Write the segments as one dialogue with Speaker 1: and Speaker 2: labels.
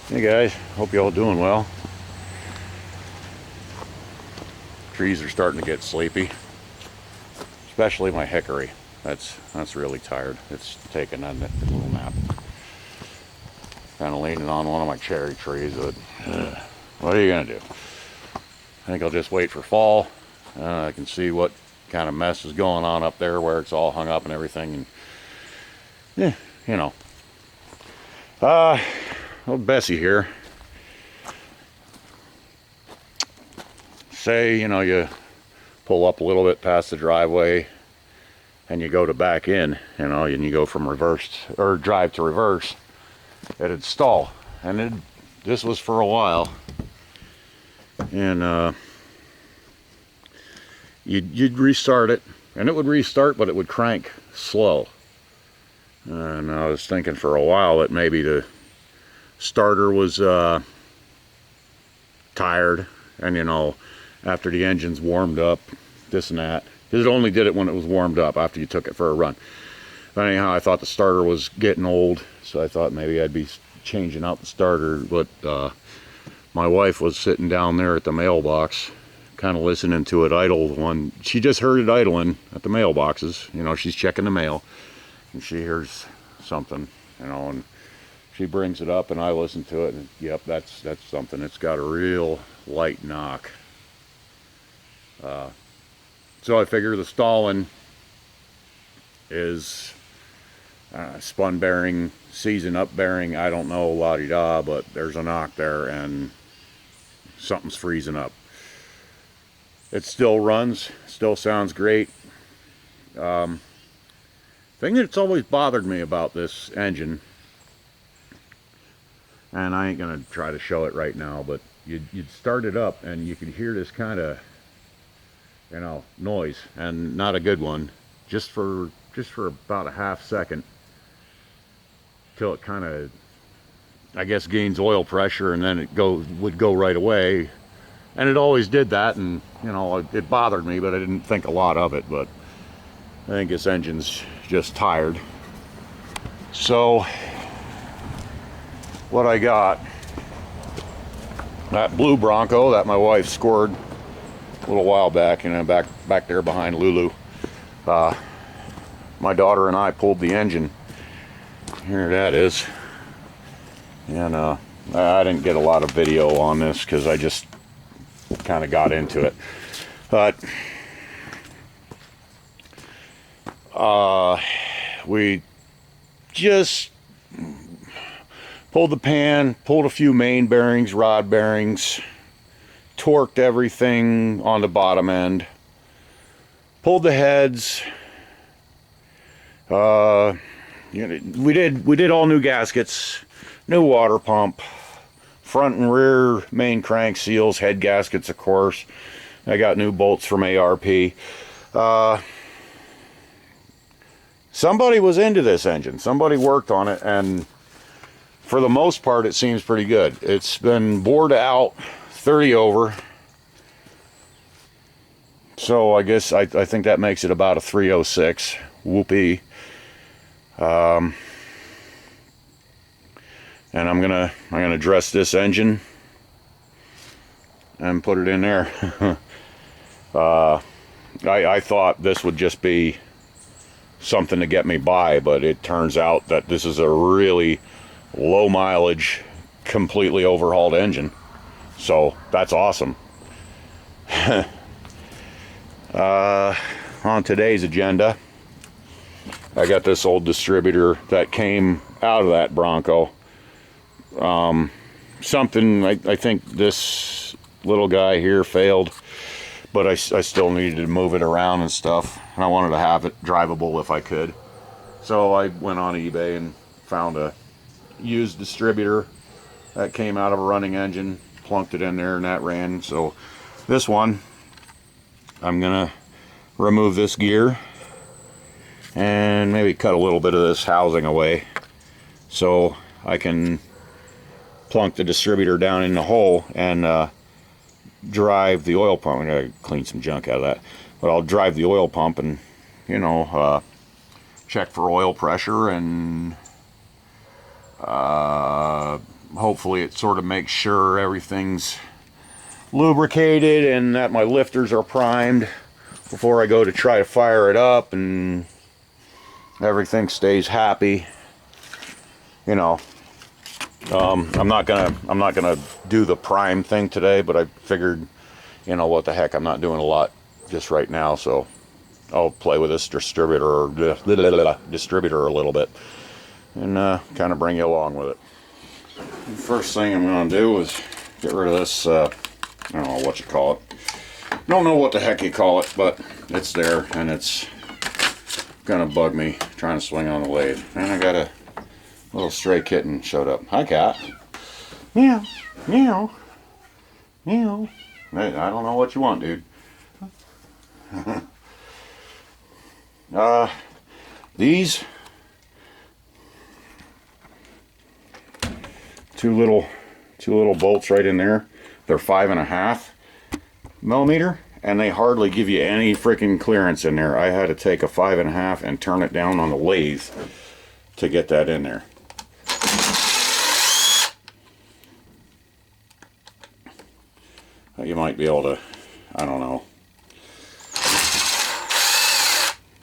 Speaker 1: Hey guys, hope you all doing well. Trees are starting to get sleepy, especially my hickory. That's really tired. It's taking a little nap. Kind of leaning on one of my cherry trees, but what are you gonna do? I think I'll just wait for fall. I can see what kind of mess is going on up there where it's all hung up and everything, and yeah, you know. Well, Bessie here. Say, you pull up a little bit past the driveway and you go to back in, and you go from reverse or drive to reverse, it'd stall. And this was for a while. And you'd restart it and it would restart, but it would crank slow. And I was thinking for a while that maybe the starter was tired, and after the engine's warmed up, this and that, because it only did it when it was warmed up after you took it for a run. But anyhow, I thought the starter was getting old, so I thought maybe I'd be changing out the starter. But my wife was sitting down there at the mailbox, kind of listening to it idle. She just heard it idling at the mailboxes. She's checking the mail, and she hears something, and she brings it up, and I listen to it, and yep, that's something. It's got a real light knock. So I figure the stalling is spun bearing, season up bearing, I don't know, la-di-da, but there's a knock there and something's freezing up. It still runs, still sounds great. Thing that's always bothered me about this engine, and I ain't gonna try to show it right now, but you'd start it up and you could hear this kind of noise, and not a good one, just for about a half second, till it kind of, I guess, gains oil pressure, and then it would go right away. And it always did that, and it bothered me, but I didn't think a lot of it. But I think this engine's just tired. So what I got, that blue Bronco that my wife scored a little while back, back there behind Lulu. My daughter and I pulled the engine. Here that is. And I didn't get a lot of video on this because I just kind of got into it. But we just pulled the pan, pulled a few main bearings, rod bearings, torqued everything on the bottom end, pulled the heads. We did all new gaskets, new water pump, front and rear main crank seals, head gaskets, of course. I got new bolts from ARP. Somebody was into this engine. Somebody worked on it, and for the most part, it seems pretty good. It's been bored out 30 over. So I guess I think that makes it about a 306. Whoopee. And I'm gonna dress this engine and put it in there. I thought this would just be something to get me by, but it turns out that this is a really low mileage, completely overhauled engine. So that's awesome. On today's agenda, I got this old distributor that came out of that Bronco. Something, I think this little guy here failed, but I still needed to move it around and stuff, and I wanted to have it drivable if I could. So I went on eBay and found a used distributor that came out of a running engine, plunked it in there, and that ran. So this one, I'm gonna remove this gear and maybe cut a little bit of this housing away so I can plunk the distributor down in the hole and drive the oil pump. I gotta clean some junk out of that, but I'll drive the oil pump and check for oil pressure and hopefully it sort of makes sure everything's lubricated and that my lifters are primed before I go to try to fire it up, and everything stays happy. You know, I'm not gonna do the prime thing today, but I figured, you know, what the heck, I'm not doing a lot just right now, so I'll play with this distributor a little bit and kind of bring you along with it. The first thing I'm going to do is get rid of this, I don't know what you call it. Don't know what the heck you call it, but it's there and it's going to bug me trying to swing on the lathe. And I got a little stray kitten showed up. Hi, cat. Meow, meow, meow. Hey, I don't know what you want, dude. These two little bolts right in there, they're 5.5 millimeter, and they hardly give you any freaking clearance in there. I had to take a 5.5 and turn it down on the lathe to get that in there. You might be able to, I don't know,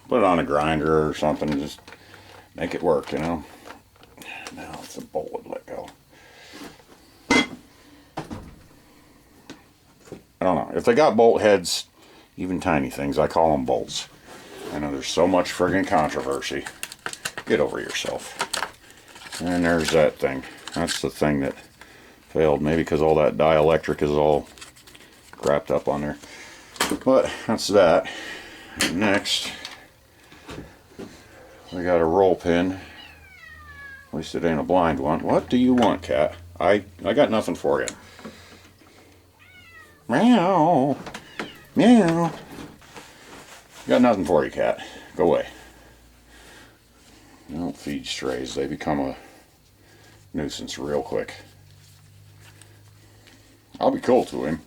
Speaker 1: put it on a grinder or something and just make it work, you know. Now it's a bolt would let go. I don't know. If they got bolt heads, even tiny things, I call them bolts. I know there's so much friggin' controversy. Get over yourself. And there's that thing. That's the thing that failed. Maybe because all that dielectric is all wrapped up on there. But that's that. And next, we got a roll pin. At least it ain't a blind one. What do you want, cat? I got nothing for you. Meow. Meow. Got nothing for you, cat. Go away. Don't feed strays. They become a nuisance real quick. I'll be cool to him.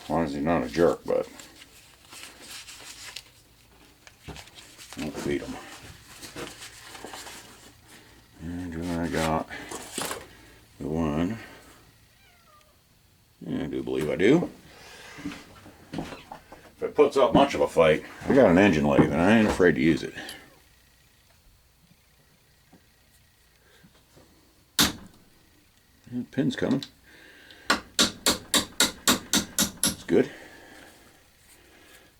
Speaker 1: As long as he's not a jerk, but don't feed him. And I got the one. I do believe I do. If it puts up much of a fight, I got an engine lathe and I ain't afraid to use it. The pin's coming. That's good.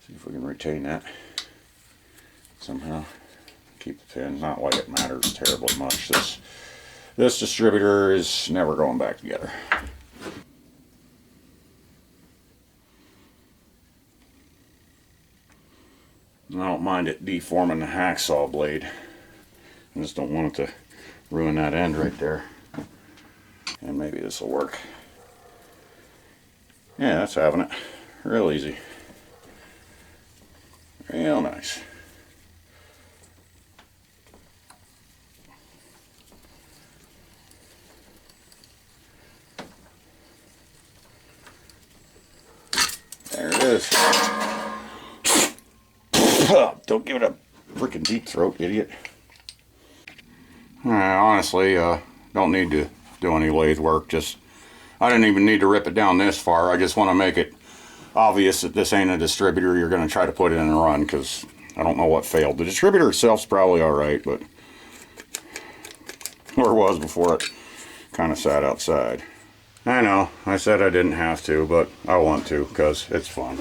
Speaker 1: See if we can retain that somehow. Keep the pin. Not like it matters terribly much. This distributor is never going back together. I don't mind it deforming the hacksaw blade. I just don't want it to ruin that end right there. And maybe this will work. Yeah, that's having it. Real easy. Real nice. There it is. Don't give it a freaking deep throat, idiot. Honestly, don't need to do any lathe work. I didn't even need to rip it down this far. I just want to make it obvious that this ain't a distributor you're going to try to put in and run, because I don't know what failed. The distributor itself's probably alright, but or was before it kind of sat outside. I know, I said I didn't have to, but I want to because it's fun.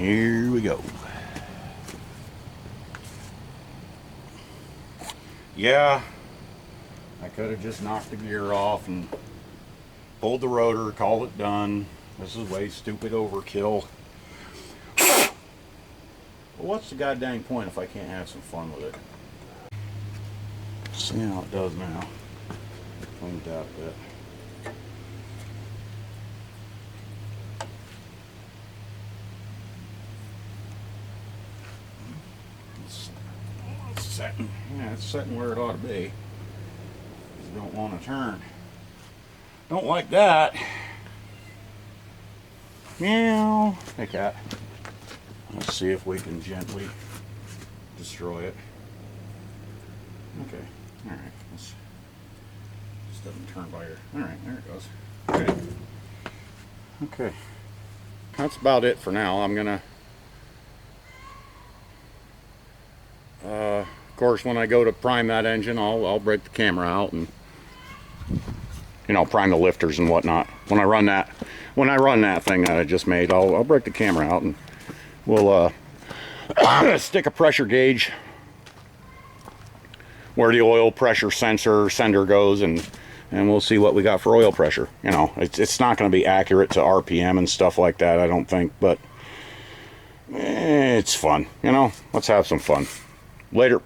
Speaker 1: Here we go. Yeah, I could have just knocked the gear off and pulled the rotor, called it done. This is way stupid overkill. Well, what's the goddamn point if I can't have some fun with it? See how it does now. Cleaned it out a bit. It's setting. Yeah, it's setting where it ought to be. You don't want to turn. Don't like that. Meow. Hey, cat. Let's see if we can gently destroy it. Okay. All right. This doesn't turn by here. All right. There it goes. Okay. Okay. That's about it for now. I'm gonna. Of course, when I go to prime that engine, I'll break the camera out and, you know, prime the lifters and whatnot. When I run that thing that I just made, I'll break the camera out and we'll stick a pressure gauge where the oil pressure sender goes, and we'll see what we got for oil pressure. You know, it's not going to be accurate to RPM and stuff like that, I don't think, but it's fun. You know, let's have some fun. Later.